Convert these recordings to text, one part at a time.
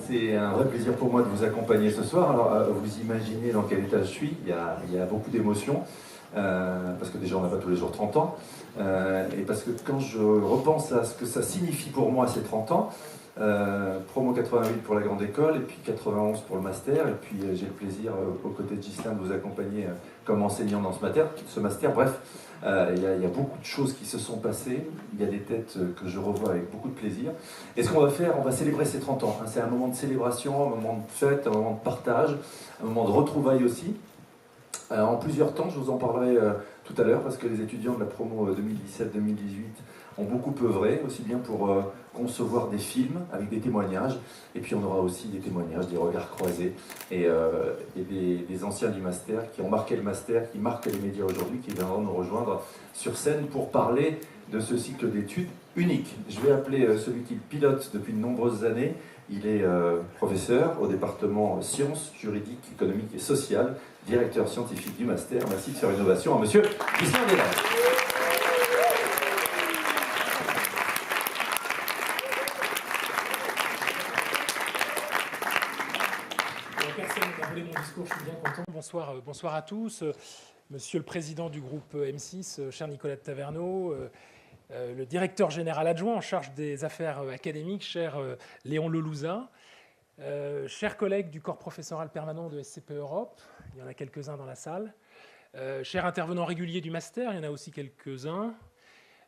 C'est un vrai plaisir pour moi de vous accompagner ce soir. Alors, vous imaginez dans quel état je suis. Il y a beaucoup d'émotions, parce que déjà on n'a pas tous les jours 30 ans, et parce que quand je repense à ce que ça signifie pour moi ces 30 ans, promo 88 pour la grande école, et puis 91 pour le master, et puis j'ai le plaisir, aux côtés de Ghislain, de vous accompagner comme enseignant dans ce master. Bref, il y a beaucoup de choses qui se sont passées, il y a des têtes que je revois avec beaucoup de plaisir. Et ce qu'on va faire, on va célébrer ces 30 ans. C'est un moment de célébration, un moment de fête, un moment de partage, un moment de retrouvailles aussi. En plusieurs temps, je vous en parlerai tout à l'heure, parce que les étudiants de la promo 2017-2018 ont beaucoup œuvré, aussi bien pour concevoir des films avec des témoignages, et puis on aura aussi des témoignages, des regards croisés, et des anciens du master qui ont marqué le master, qui marquent les médias aujourd'hui, qui viendront nous rejoindre sur scène pour parler de ce cycle d'études unique. Je vais appeler celui qui pilote depuis de nombreuses années. Il est professeur au département sciences juridiques, économiques et sociales, directeur scientifique du master. Merci de faire innovation à monsieur Ghislain Deslandes. Personne n'a volé mon discours, je suis bien content. Bonsoir à tous. Monsieur le président du groupe M6, cher Nicolas de Taverneau, le directeur général adjoint en charge des affaires académiques, cher Léon Lelouza, chers collègues du corps professoral permanent de SCP Europe, il y en a quelques-uns dans la salle, chers intervenants réguliers du master, il y en a aussi quelques-uns,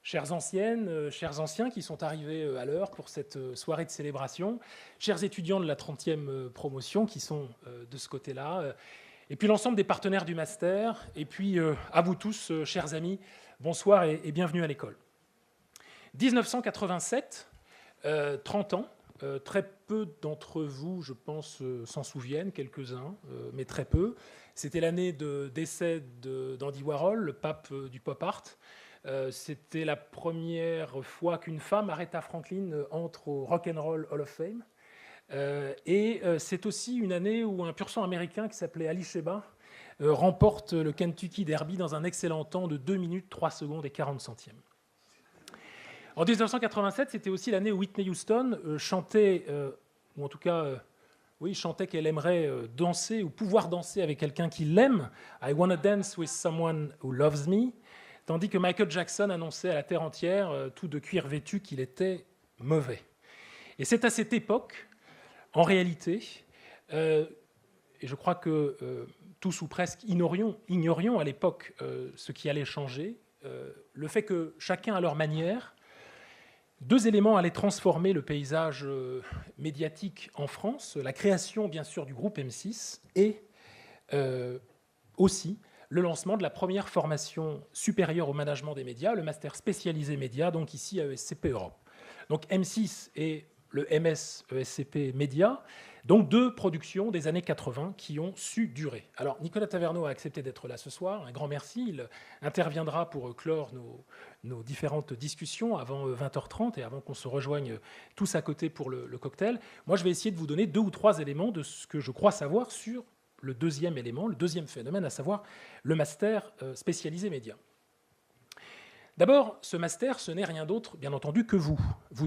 chères anciennes, chers anciens qui sont arrivés à l'heure pour cette soirée de célébration, chers étudiants de la 30e promotion qui sont de ce côté-là, et puis l'ensemble des partenaires du master, et puis à vous tous, chers amis, bonsoir et bienvenue à l'école. 1987, 30 ans, très peu d'entre vous, je pense, s'en souviennent, quelques-uns, mais très peu. C'était l'année de décès d'Andy Warhol, le pape du pop art. C'était la première fois qu'une femme, Aretha Franklin, entre au Rock and Roll Hall of Fame. Et c'est aussi une année où un pur sang américain qui s'appelait Ali Sheba remporte le Kentucky Derby dans un excellent temps de 2 minutes, 3 secondes et 40 centièmes. En 1987, c'était aussi l'année où Whitney Houston chantait, ou en tout cas, chantait qu'elle aimerait danser ou pouvoir danser avec quelqu'un qui l'aime, I Wanna Dance with Someone Who Loves Me, tandis que Michael Jackson annonçait à la terre entière, tout de cuir vêtu, qu'il était mauvais. Et c'est à cette époque, en réalité, et je crois que tous ou presque ignorions à l'époque ce qui allait changer, le fait que chacun à leur manière, deux éléments allaient transformer le paysage médiatique en France, la création bien sûr du groupe M6 et aussi le lancement de la première formation supérieure au management des médias, le master spécialisé médias, donc ici à ESCP Europe. Donc M6 et le MS ESCP Média, donc deux productions des années 80 qui ont su durer. Alors Nicolas Taverneau a accepté d'être là ce soir, un grand merci, il interviendra pour clore nos différentes discussions avant 20h30 et avant qu'on se rejoigne tous à côté pour le cocktail. Moi je vais essayer de vous donner 2 ou 3 éléments de ce que je crois savoir sur le deuxième élément, le deuxième phénomène, à savoir le master spécialisé médias. D'abord, ce master, ce n'est rien d'autre, bien entendu, que vous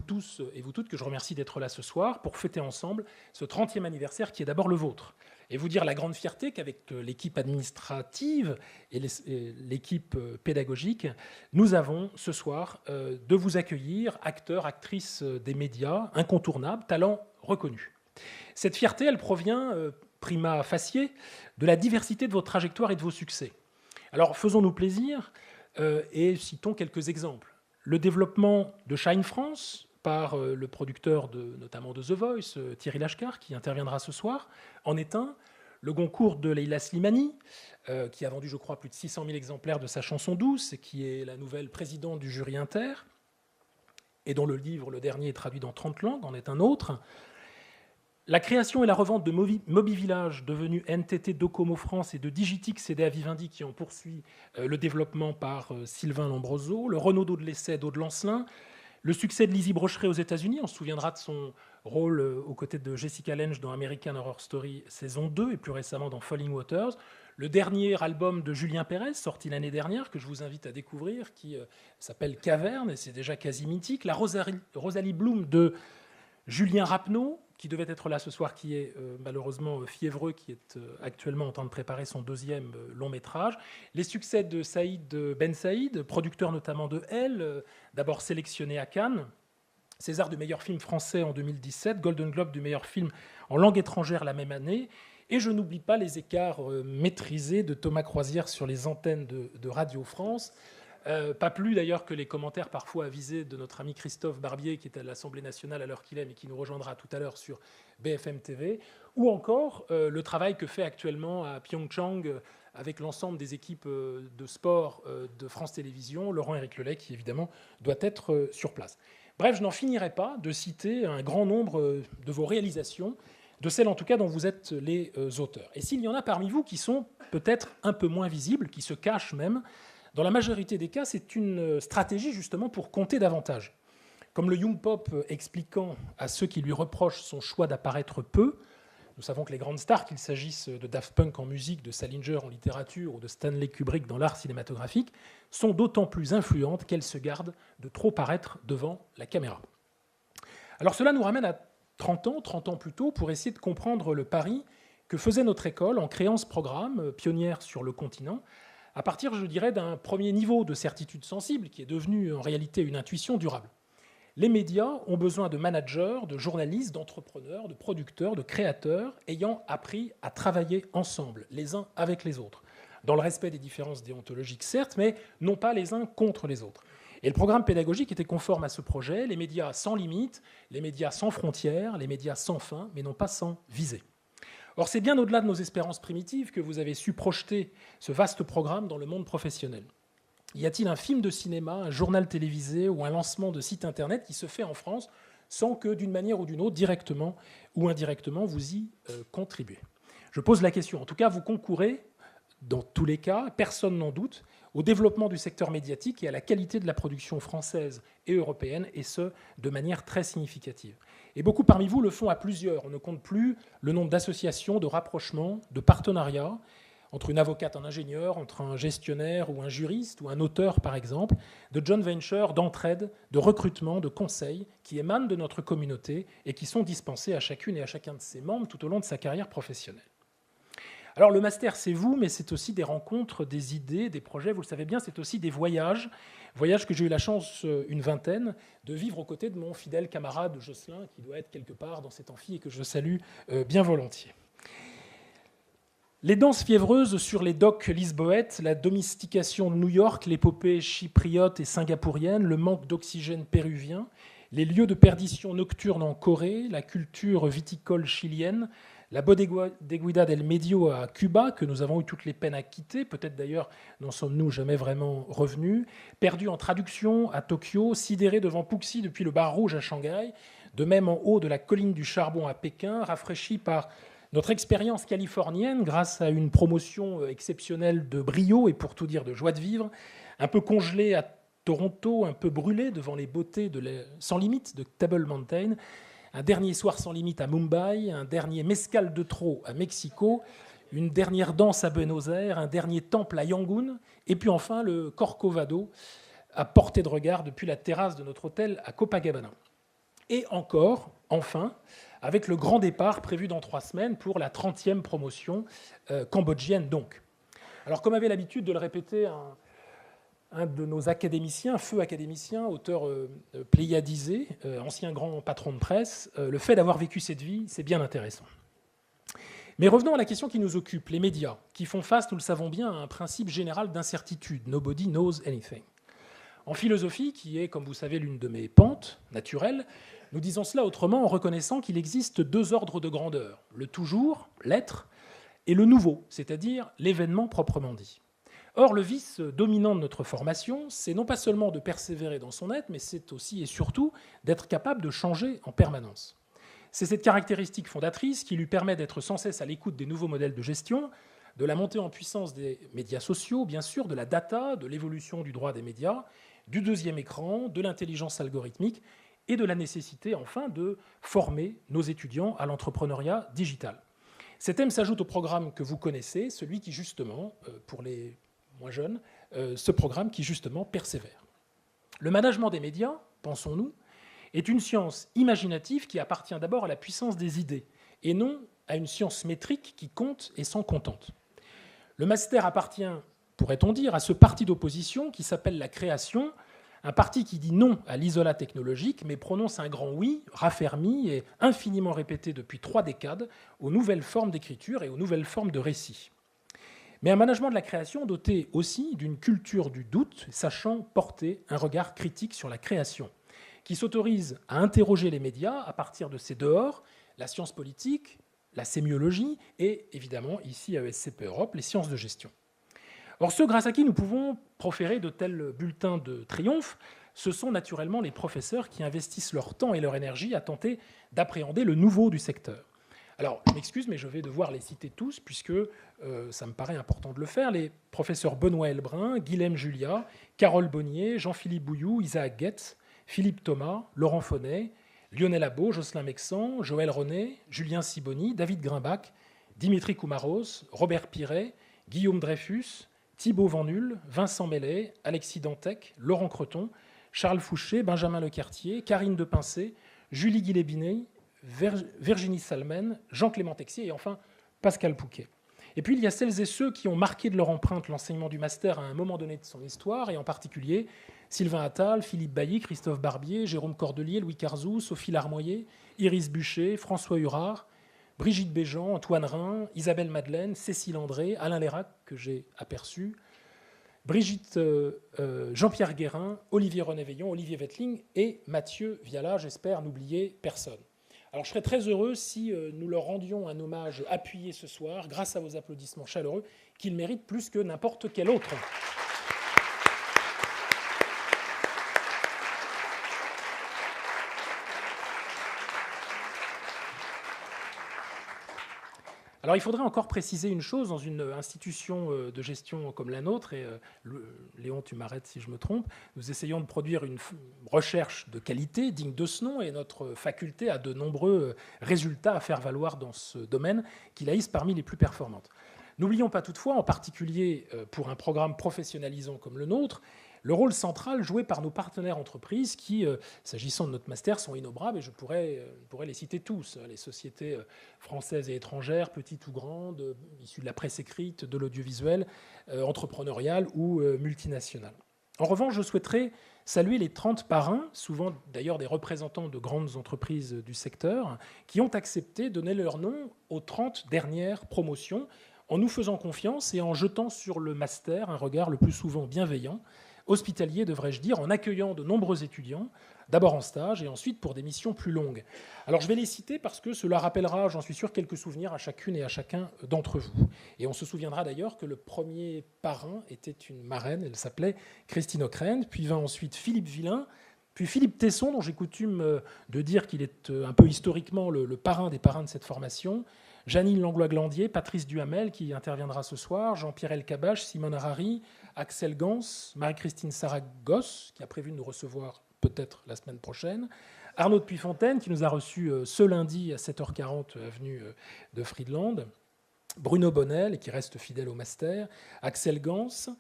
tous et vous toutes, que je remercie d'être là ce soir pour fêter ensemble ce 30e anniversaire qui est d'abord le vôtre. Et vous dire la grande fierté qu'avec l'équipe administrative et l'équipe pédagogique, nous avons ce soir de vous accueillir, acteurs, actrices des médias, incontournables, talents reconnus. Cette fierté, elle provient, prima facie, de la diversité de vos trajectoires et de vos succès. Alors, faisons-nous plaisir et citons quelques exemples. Le développement de Shine France par le producteur notamment de The Voice, Thierry Lachkar, qui interviendra ce soir, en est un. Le Goncourt de Leila Slimani, qui a vendu, je crois, plus de 600 000 exemplaires de sa chanson douce et qui est la nouvelle présidente du jury Inter, et dont le livre, le dernier, est traduit dans 30 langues, en est un autre. La création et la revente de Mobivillage, devenu NTT Docomo France, et de Digitix cédé à Vivendi, qui en poursuit le développement par Sylvain Lambroso, le Renaudot de l'Essai d'Aude Lancelin, le succès de Lizzie Brocheret aux États-Unis, on se souviendra de son rôle aux côtés de Jessica Lange dans American Horror Story saison 2 et plus récemment dans Falling Waters, le dernier album de Julien Pérez, sorti l'année dernière, que je vous invite à découvrir, qui s'appelle Caverne, et c'est déjà quasi mythique, la Rosalie Bloom de Julien Rapneau, qui devait être là ce soir, qui est malheureusement fiévreux, qui est actuellement en train de préparer son deuxième long métrage. Les succès de Saïd Ben Saïd, producteur notamment de Elle, d'abord sélectionné à Cannes, César du meilleur film français en 2017, Golden Globe du meilleur film en langue étrangère la même année. Et je n'oublie pas les écarts maîtrisés de Thomas Croisière sur les antennes de Radio France. Pas plus d'ailleurs que les commentaires parfois avisés de notre ami Christophe Barbier, qui est à l'Assemblée nationale à l'heure qu'il est, mais qui nous rejoindra tout à l'heure sur BFM TV, ou encore le travail que fait actuellement à Pyeongchang avec l'ensemble des équipes de sport de France Télévisions, Laurent-Éric Lelay, qui évidemment doit être sur place. Bref, je n'en finirai pas de citer un grand nombre de vos réalisations, de celles en tout cas dont vous êtes les auteurs. Et s'il y en a parmi vous qui sont peut-être un peu moins visibles, qui se cachent même, dans la majorité des cas, c'est une stratégie justement pour compter davantage. Comme le Young Pop expliquant à ceux qui lui reprochent son choix d'apparaître peu, nous savons que les grandes stars, qu'il s'agisse de Daft Punk en musique, de Salinger en littérature ou de Stanley Kubrick dans l'art cinématographique, sont d'autant plus influentes qu'elles se gardent de trop paraître devant la caméra. Alors cela nous ramène à 30 ans plus tôt, pour essayer de comprendre le pari que faisait notre école en créant ce programme, pionnière sur le continent, à partir, je dirais, d'un premier niveau de certitude sensible qui est devenu en réalité une intuition durable. Les médias ont besoin de managers, de journalistes, d'entrepreneurs, de producteurs, de créateurs ayant appris à travailler ensemble, les uns avec les autres, dans le respect des différences déontologiques certes, mais non pas les uns contre les autres. Et le programme pédagogique était conforme à ce projet, les médias sans limite, les médias sans frontières, les médias sans fin, mais non pas sans visée. Or, c'est bien au-delà de nos espérances primitives que vous avez su projeter ce vaste programme dans le monde professionnel. Y a-t-il un film de cinéma, un journal télévisé ou un lancement de site internet qui se fait en France sans que, d'une manière ou d'une autre, directement ou indirectement, vous y contribuez? Je pose la question. En tout cas, vous concourez, dans tous les cas, personne n'en doute, au développement du secteur médiatique et à la qualité de la production française et européenne, et ce, de manière très significative. Et beaucoup parmi vous le font à plusieurs. On ne compte plus le nombre d'associations, de rapprochements, de partenariats entre une avocate, un ingénieur, entre un gestionnaire ou un juriste ou un auteur, par exemple, de joint venture, d'entraide, de recrutement, de conseils qui émanent de notre communauté et qui sont dispensés à chacune et à chacun de ses membres tout au long de sa carrière professionnelle. Alors le master, c'est vous, mais c'est aussi des rencontres, des idées, des projets. Vous le savez bien, c'est aussi des voyages. Voyages que j'ai eu la chance, une vingtaine, de vivre aux côtés de mon fidèle camarade Jocelyn, qui doit être quelque part dans cet amphi et que je salue bien volontiers. Les danses fiévreuses sur les docks lisboètes, la domestication de New York, l'épopée chypriote et singapourienne, le manque d'oxygène péruvien, les lieux de perdition nocturne en Corée, la culture viticole chilienne, la Bodega del Medio à Cuba, que nous avons eu toutes les peines à quitter, peut-être d'ailleurs n'en sommes-nous jamais vraiment revenus, perdu en traduction à Tokyo, sidéré devant Puxi depuis le bar rouge à Shanghai, de même en haut de la colline du charbon à Pékin, rafraîchi par notre expérience californienne grâce à une promotion exceptionnelle de brio et pour tout dire de joie de vivre, un peu congelé à Toronto, un peu brûlé devant les beautés sans limite de Table Mountain, un dernier soir sans limite à Mumbai, un dernier mezcal de trop à Mexico, une dernière danse à Buenos Aires, un dernier temple à Yangon, et puis enfin le Corcovado à portée de regard depuis la terrasse de notre hôtel à Copacabana. Et encore, enfin, avec le grand départ prévu dans 3 semaines pour la 30e promotion cambodgienne donc. Alors comme avait l'habitude de le répéter un de nos académiciens, feu académicien, auteur pléiadisé, ancien grand patron de presse, le fait d'avoir vécu cette vie, c'est bien intéressant. Mais revenons à la question qui nous occupe, les médias, qui font face, nous le savons bien, à un principe général d'incertitude, nobody knows anything. En philosophie, qui est, comme vous savez, l'une de mes pentes naturelles, nous disons cela autrement en reconnaissant qu'il existe 2 ordres de grandeur, le toujours, l'être, et le nouveau, c'est-à-dire l'événement proprement dit. Or, le vice dominant de notre formation, c'est non pas seulement de persévérer dans son être, mais c'est aussi et surtout d'être capable de changer en permanence. C'est cette caractéristique fondatrice qui lui permet d'être sans cesse à l'écoute des nouveaux modèles de gestion, de la montée en puissance des médias sociaux, bien sûr, de la data, de l'évolution du droit des médias, du deuxième écran, de l'intelligence algorithmique et de la nécessité, enfin, de former nos étudiants à l'entrepreneuriat digital. Ces thèmes s'ajoutent au programme que vous connaissez, celui qui, justement, pour les moins jeunes, ce programme qui, justement, persévère. Le management des médias, pensons-nous, est une science imaginative qui appartient d'abord à la puissance des idées, et non à une science métrique qui compte et s'en contente. Le master appartient, pourrait-on dire, à ce parti d'opposition qui s'appelle la création, un parti qui dit non à l'isolat technologique, mais prononce un grand oui, raffermi et infiniment répété depuis 3 décades, aux nouvelles formes d'écriture et aux nouvelles formes de récit. Mais un management de la création doté aussi d'une culture du doute, sachant porter un regard critique sur la création, qui s'autorise à interroger les médias à partir de ses dehors, la science politique, la sémiologie et, évidemment, ici à ESCP Europe, les sciences de gestion. Or, ceux grâce à qui nous pouvons proférer de tels bulletins de triomphe, ce sont naturellement les professeurs qui investissent leur temps et leur énergie à tenter d'appréhender le nouveau du secteur. Alors, je m'excuse, mais je vais devoir les citer tous, puisque ça me paraît important de le faire. Les professeurs Benoît Elbrun, Guilhem Julia, Carole Bonnier, Jean-Philippe Bouillou, Isaac Goetz, Philippe Thomas, Laurent Fonnet, Lionel Abo, Jocelyn Mexan, Joël René, Julien Sibony, David Grimbach, Dimitri Koumaros, Robert Piret, Guillaume Dreyfus, Thibaut Vannulle, Vincent Mellet, Alexis Dantec, Laurent Creton, Charles Fouché, Benjamin Lecartier, Karine Depincé, Julie Guillet-Binet, Virginie Salmen, Jean-Clément Texier et enfin Pascal Pouquet. Et puis il y a celles et ceux qui ont marqué de leur empreinte l'enseignement du master à un moment donné de son histoire, et en particulier Sylvain Attal, Philippe Bailly, Christophe Barbier, Jérôme Cordelier, Louis Carzou, Sophie Larmoyer, Iris Buchet, François Hurard, Brigitte Béjean, Antoine Rhin, Isabelle Madeleine, Cécile André, Alain Lérac, que j'ai aperçu, Brigitte, Jean-Pierre Guérin, Olivier René-Veillon, Olivier Wettling et Mathieu Viala, j'espère n'oublier personne. Alors je serais très heureux si nous leur rendions un hommage appuyé ce soir, grâce à vos applaudissements chaleureux, qu'ils méritent plus que n'importe quel autre. Alors il faudrait encore préciser une chose dans une institution de gestion comme la nôtre, et Léon, tu m'arrêtes si je me trompe, nous essayons de produire une recherche de qualité digne de ce nom, et notre faculté a de nombreux résultats à faire valoir dans ce domaine qui la hisse parmi les plus performantes. N'oublions pas toutefois, en particulier pour un programme professionnalisant comme le nôtre, le rôle central joué par nos partenaires entreprises qui, s'agissant de notre master, sont innombrables, et je pourrais les citer tous, les sociétés françaises et étrangères, petites ou grandes, issues de la presse écrite, de l'audiovisuel, entrepreneurial ou multinational. En revanche, je souhaiterais saluer les 30 parrains, souvent d'ailleurs des représentants de grandes entreprises du secteur, qui ont accepté de donner leur nom aux 30 dernières promotions, en nous faisant confiance et en jetant sur le master un regard le plus souvent bienveillant, hospitalier, devrais-je dire, en accueillant de nombreux étudiants, d'abord en stage et ensuite pour des missions plus longues. Alors je vais les citer parce que cela rappellera, j'en suis sûr, quelques souvenirs à chacune et à chacun d'entre vous. Et on se souviendra d'ailleurs que le premier parrain était une marraine, elle s'appelait Christine Ockrent, puis vint ensuite Philippe Villain, puis Philippe Tesson, dont j'ai coutume de dire qu'il est un peu historiquement le parrain des parrains de cette formation, Janine Langlois-Glandier, Patrice Duhamel, qui interviendra ce soir, Jean-Pierre Elkabbach, Simone Harari, Axel Gans, Marie-Christine Saragosse, qui a prévu de nous recevoir peut-être la semaine prochaine, Arnaud de Puyfontaine, qui nous a reçus ce lundi à 7h40, avenue de Friedland, Bruno Bonnel, qui reste fidèle au master, Axel Gans,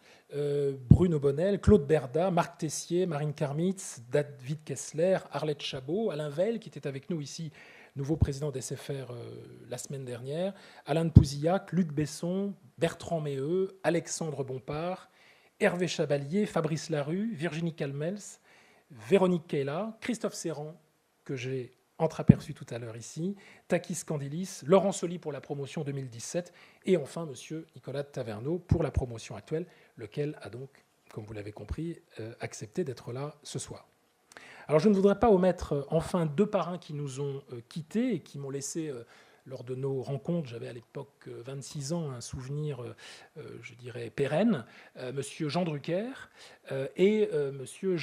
Bruno Bonnel, Claude Berda, Marc Tessier, Marine Karmitz, David Kessler, Arlette Chabot, Alain Veil, qui était avec nous ici, nouveau président d'SFR la semaine dernière, Alain de Pouzillac, Luc Besson, Bertrand Méheux, Alexandre Bompard, Hervé Chabalier, Fabrice Larue, Virginie Calmels, Véronique Kayla, Christophe Serran, que j'ai entreaperçu tout à l'heure ici, Takis Candilis, Laurent Soli pour la promotion 2017, et enfin M. Nicolas Taverneau pour la promotion actuelle, lequel a donc, comme vous l'avez compris, accepté d'être là ce soir. Alors je ne voudrais pas omettre enfin 2 parrains qui nous ont quittés et qui m'ont laissé, lors de nos rencontres, j'avais à l'époque 26 ans, un souvenir, je dirais, pérenne, Monsieur Jean Drucker et Monsieur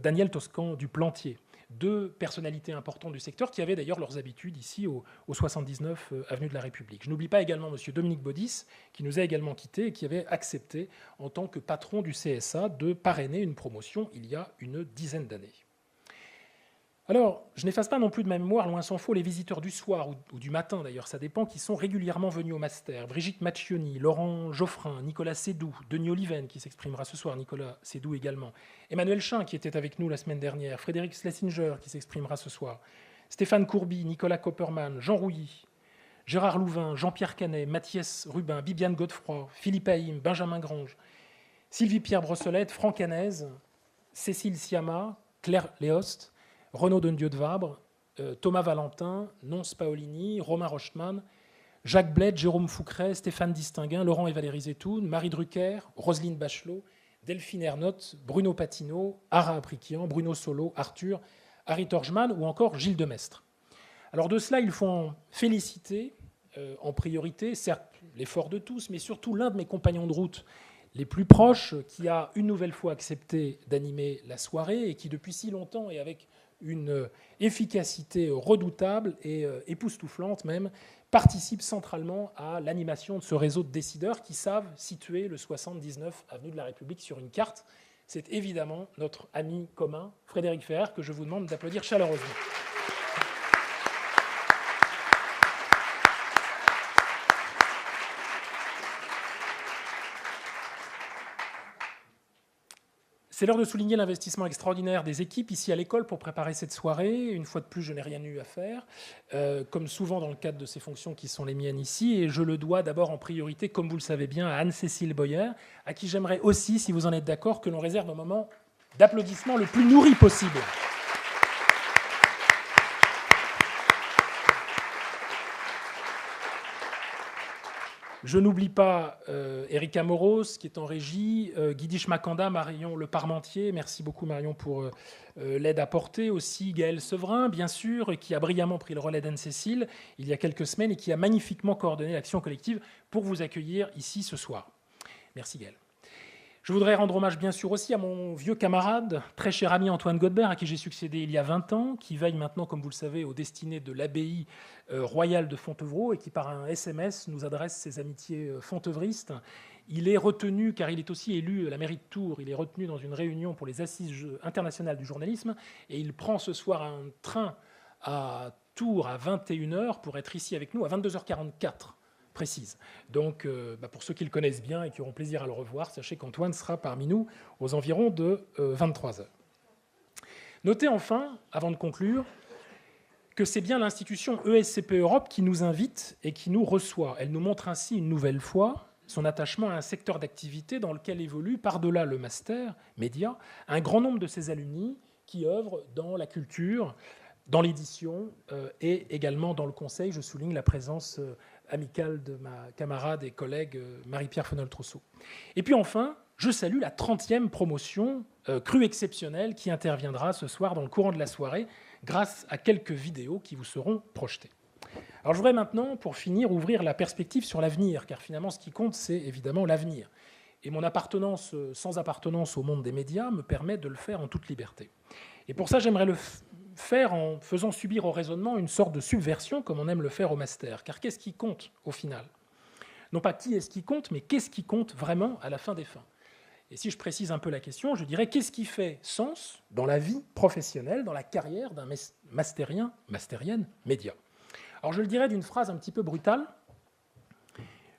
Daniel Toscan du Plantier, 2 personnalités importantes du secteur qui avaient d'ailleurs leurs habitudes ici au 79 avenue de la République. Je n'oublie pas également Monsieur Dominique Baudis, qui nous a également quittés et qui avait accepté, en tant que patron du CSA, de parrainer une promotion il y a une dizaine d'années. Alors, je n'efface pas non plus de ma mémoire, loin s'en faut, les visiteurs du soir, ou du matin d'ailleurs, ça dépend, qui sont régulièrement venus au Master. Brigitte Macchioni, Laurent Geoffrin, Nicolas Sédou, Denis Oliven, qui s'exprimera ce soir, Nicolas Sédou également, Emmanuel Chin, qui était avec nous la semaine dernière, Frédéric Schlesinger, qui s'exprimera ce soir, Stéphane Courby, Nicolas Copperman, Jean Rouilly, Gérard Louvain, Jean-Pierre Canet, Mathias Rubin, Bibiane Godefroy, Philippe Haïm, Benjamin Grange, Sylvie-Pierre Brossolette, Franck Hanez, Cécile Siama, Claire Léost, Renaud Dondieu de Vabre, Thomas Valentin, Nonce Paolini, Romain Rochman, Jacques Bled, Jérôme Foucret, Stéphane Distinguin, Laurent et Valérie Zetoun, Marie Drucker, Roselyne Bachelot, Delphine Ernotte, Bruno Patineau, Ara Aprikian, Bruno Solo, Arthur, Harry Torgman ou encore Gilles Demestre. Alors de cela, il faut en féliciter en priorité, certes l'effort de tous, mais surtout l'un de mes compagnons de route les plus proches, qui a une nouvelle fois accepté d'animer la soirée et qui depuis si longtemps et avec une efficacité redoutable et époustouflante même, participe centralement à l'animation de ce réseau de décideurs qui savent situer le 79 avenue de la République sur une carte. C'est évidemment notre ami commun, Frédéric Ferrer, que je vous demande d'applaudir chaleureusement. C'est l'heure de souligner l'investissement extraordinaire des équipes ici à l'école pour préparer cette soirée. Une fois de plus, je n'ai rien eu à faire, comme souvent dans le cadre de ces fonctions qui sont les miennes ici. Et je le dois d'abord en priorité, comme vous le savez bien, à Anne-Cécile Boyer, à qui j'aimerais aussi, si vous en êtes d'accord, que l'on réserve un moment d'applaudissement le plus nourri possible. Je n'oublie pas Erika Moros, qui est en régie, Guidish Makanda, Marion Le Parmentier, merci beaucoup Marion pour l'aide apportée, aussi Gaël Severin, bien sûr, qui a brillamment pris le relais d'Anne-Cécile il y a quelques semaines et qui a magnifiquement coordonné l'action collective pour vous accueillir ici ce soir. Merci Gaël. Je voudrais rendre hommage bien sûr aussi à mon vieux camarade, très cher ami Antoine Godbert, à qui j'ai succédé il y a 20 ans, qui veille maintenant, comme vous le savez, aux destinées de l'abbaye royale de Fontevraud et qui, par un SMS, nous adresse ses amitiés fontevristes. Il est retenu, car il est aussi élu à la mairie de Tours, il est retenu dans une réunion pour les assises internationales du journalisme et il prend ce soir un train à Tours à 21h pour être ici avec nous à 22h44. Précise. Donc, pour ceux qui le connaissent bien et qui auront plaisir à le revoir, sachez qu'Antoine sera parmi nous aux environs de 23h. Notez enfin, avant de conclure, que c'est bien l'institution ESCP Europe qui nous invite et qui nous reçoit. Elle nous montre ainsi une nouvelle fois son attachement à un secteur d'activité dans lequel évolue, par-delà le master média, un grand nombre de ses alumni qui œuvrent dans la culture, dans l'édition et également dans le conseil. Je souligne la présence amicale de ma camarade et collègue Marie-Pierre Fenol-Trousseau. Et puis enfin, je salue la 30e promotion crue exceptionnelle qui interviendra ce soir dans le courant de la soirée grâce à quelques vidéos qui vous seront projetées. Alors je voudrais maintenant, pour finir, ouvrir la perspective sur l'avenir, car finalement ce qui compte, c'est évidemment l'avenir. Et mon appartenance, sans appartenance au monde des médias, me permet de le faire en toute liberté. Et pour ça, j'aimerais le faire en faisant subir au raisonnement une sorte de subversion, comme on aime le faire au master. Car qu'est-ce qui compte au final? Non pas qui est-ce qui compte, mais qu'est-ce qui compte vraiment à la fin des fins? Et si je précise un peu la question, je dirais qu'est-ce qui fait sens dans la vie professionnelle, dans la carrière d'un mastérienne média? Alors je le dirais d'une phrase un petit peu brutale: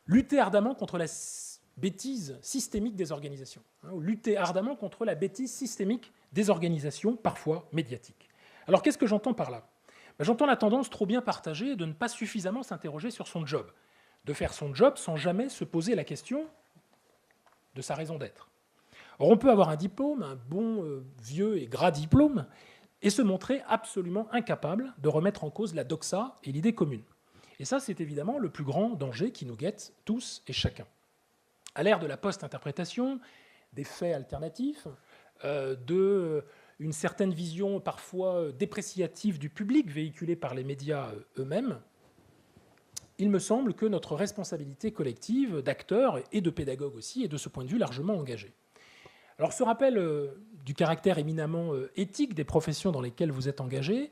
lutter ardemment contre la bêtise systémique des organisations. Lutter ardemment contre la bêtise systémique des organisations, parfois médiatiques. Alors qu'est-ce que j'entends par là? J'entends la tendance trop bien partagée de ne pas suffisamment s'interroger sur son job, de faire son job sans jamais se poser la question de sa raison d'être. Or, on peut avoir un diplôme, un bon vieux et gras diplôme, et se montrer absolument incapable de remettre en cause la doxa et l'idée commune. Et ça, c'est évidemment le plus grand danger qui nous guette tous et chacun. À l'ère de la post-interprétation, des faits alternatifs, une certaine vision parfois dépréciative du public véhiculée par les médias eux-mêmes, il me semble que notre responsabilité collective d'acteurs et de pédagogues aussi est de ce point de vue largement engagée. Alors ce rappel du caractère éminemment éthique des professions dans lesquelles vous êtes engagés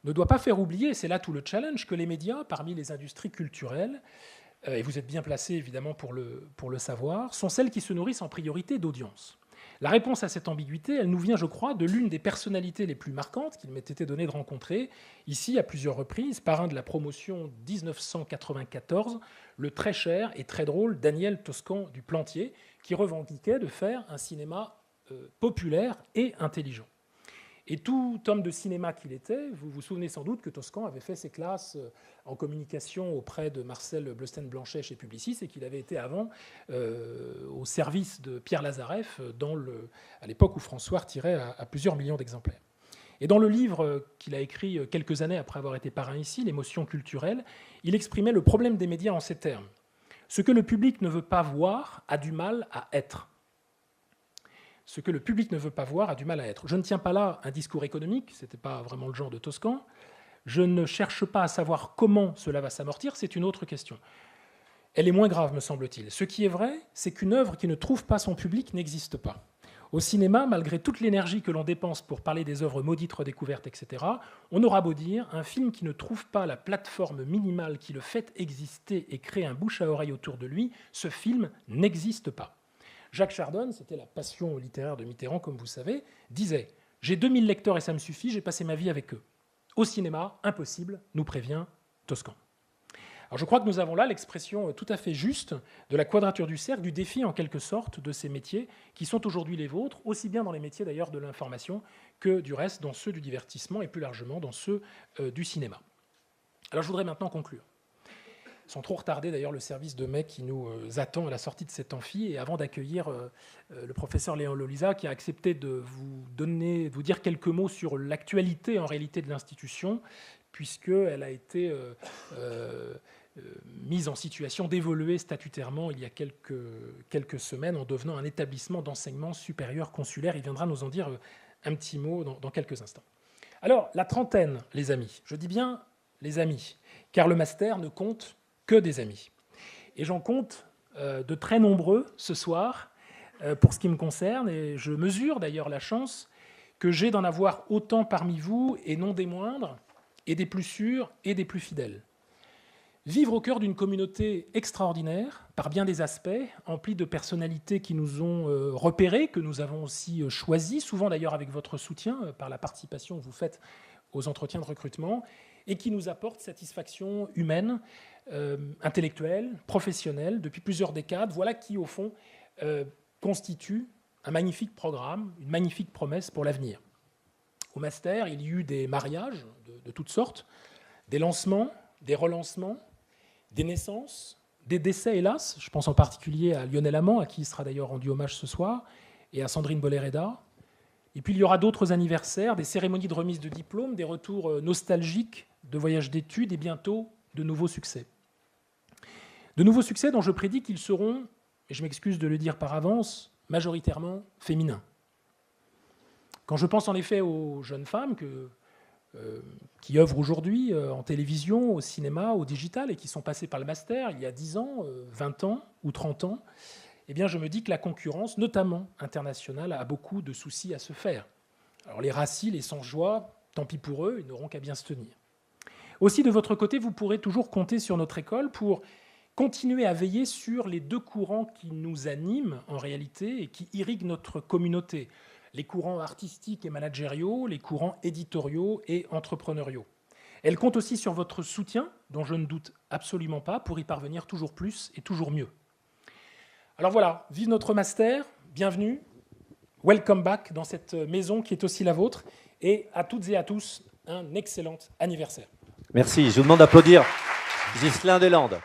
ne doit pas faire oublier, et c'est là tout le challenge, que les médias, parmi les industries culturelles, et vous êtes bien placés évidemment pour le savoir, sont celles qui se nourrissent en priorité d'audience. La réponse à cette ambiguïté, elle nous vient, je crois, de l'une des personnalités les plus marquantes qu'il m'ait été donné de rencontrer, ici à plusieurs reprises, parrain de la promotion 1994, le très cher et très drôle Daniel Toscan du Plantier, qui revendiquait de faire un cinéma populaire et intelligent. Et tout homme de cinéma qu'il était, vous vous souvenez sans doute que Toscan avait fait ses classes en communication auprès de Marcel Bleusten-Blanchet chez Publicis et qu'il avait été avant au service de Pierre Lazareff à l'époque où François tirait à plusieurs millions d'exemplaires. Et dans le livre qu'il a écrit quelques années après avoir été parrain ici, L'émotion culturelle, il exprimait le problème des médias en ces termes. Ce que le public ne veut pas voir a du mal à être. Ce que le public ne veut pas voir a du mal à être. Je ne tiens pas là un discours économique, ce n'était pas vraiment le genre de Toscan. Je ne cherche pas à savoir comment cela va s'amortir, c'est une autre question. Elle est moins grave, me semble-t-il. Ce qui est vrai, c'est qu'une œuvre qui ne trouve pas son public n'existe pas. Au cinéma, malgré toute l'énergie que l'on dépense pour parler des œuvres maudites, redécouvertes, etc., on aura beau dire, un film qui ne trouve pas la plateforme minimale qui le fait exister et crée un bouche à oreille autour de lui, ce film n'existe pas. Jacques Chardon, c'était la passion littéraire de Mitterrand, comme vous savez, disait « J'ai 2000 lecteurs et ça me suffit, j'ai passé ma vie avec eux. Au cinéma, impossible, nous prévient Toscan. » Alors je crois que nous avons là l'expression tout à fait juste de la quadrature du cercle, du défi en quelque sorte de ces métiers qui sont aujourd'hui les vôtres, aussi bien dans les métiers d'ailleurs de l'information que du reste dans ceux du divertissement et plus largement dans ceux du cinéma. Alors je voudrais maintenant conclure. Sans trop retarder d'ailleurs le service de mai qui nous attend à la sortie de cet amphi, et avant d'accueillir le professeur Léon Lolisa qui a accepté de vous dire quelques mots sur l'actualité en réalité de l'institution, puisqu'elle a été mise en situation d'évoluer statutairement il y a quelques semaines en devenant un établissement d'enseignement supérieur consulaire. Il viendra nous en dire un petit mot dans quelques instants. Alors, la trentaine, les amis, je dis bien les amis, car le master ne compte que des amis. Et j'en compte de très nombreux ce soir, pour ce qui me concerne, et je mesure d'ailleurs la chance que j'ai d'en avoir autant parmi vous, et non des moindres, et des plus sûrs et des plus fidèles. Vivre au cœur d'une communauté extraordinaire, par bien des aspects, emplie de personnalités qui nous ont repérés, que nous avons aussi choisis, souvent d'ailleurs avec votre soutien, par la participation que vous faites aux entretiens de recrutement, et qui nous apportent satisfaction humaine, intellectuelle, professionnelle, depuis plusieurs décades. Voilà qui, au fond, constitue un magnifique programme, une magnifique promesse pour l'avenir. Au master, il y eut des mariages de toutes sortes, des lancements, des relancements, des naissances, des décès, hélas. Je pense en particulier à Lionel Amand, à qui il sera d'ailleurs rendu hommage ce soir, et à Sandrine Bollereda. Et puis il y aura d'autres anniversaires, des cérémonies de remise de diplômes, des retours nostalgiques de voyages d'études et bientôt de nouveaux succès. De nouveaux succès dont je prédis qu'ils seront, et je m'excuse de le dire par avance, majoritairement féminins. Quand je pense en effet aux jeunes femmes qui œuvrent aujourd'hui en télévision, au cinéma, au digital, et qui sont passées par le master il y a 10 ans, 20 ans ou 30 ans, eh bien je me dis que la concurrence, notamment internationale, a beaucoup de soucis à se faire. Alors les racis, les sans-joie, tant pis pour eux, ils n'auront qu'à bien se tenir. Aussi, de votre côté, vous pourrez toujours compter sur notre école pour continuer à veiller sur les deux courants qui nous animent en réalité et qui irriguent notre communauté. Les courants artistiques et managériaux, les courants éditoriaux et entrepreneuriaux. Elle compte aussi sur votre soutien, dont je ne doute absolument pas, pour y parvenir toujours plus et toujours mieux. Alors voilà, vive notre master, bienvenue, welcome back dans cette maison qui est aussi la vôtre, et à toutes et à tous, un excellent anniversaire. Merci, je vous demande d'applaudir Ghislain Deslandes.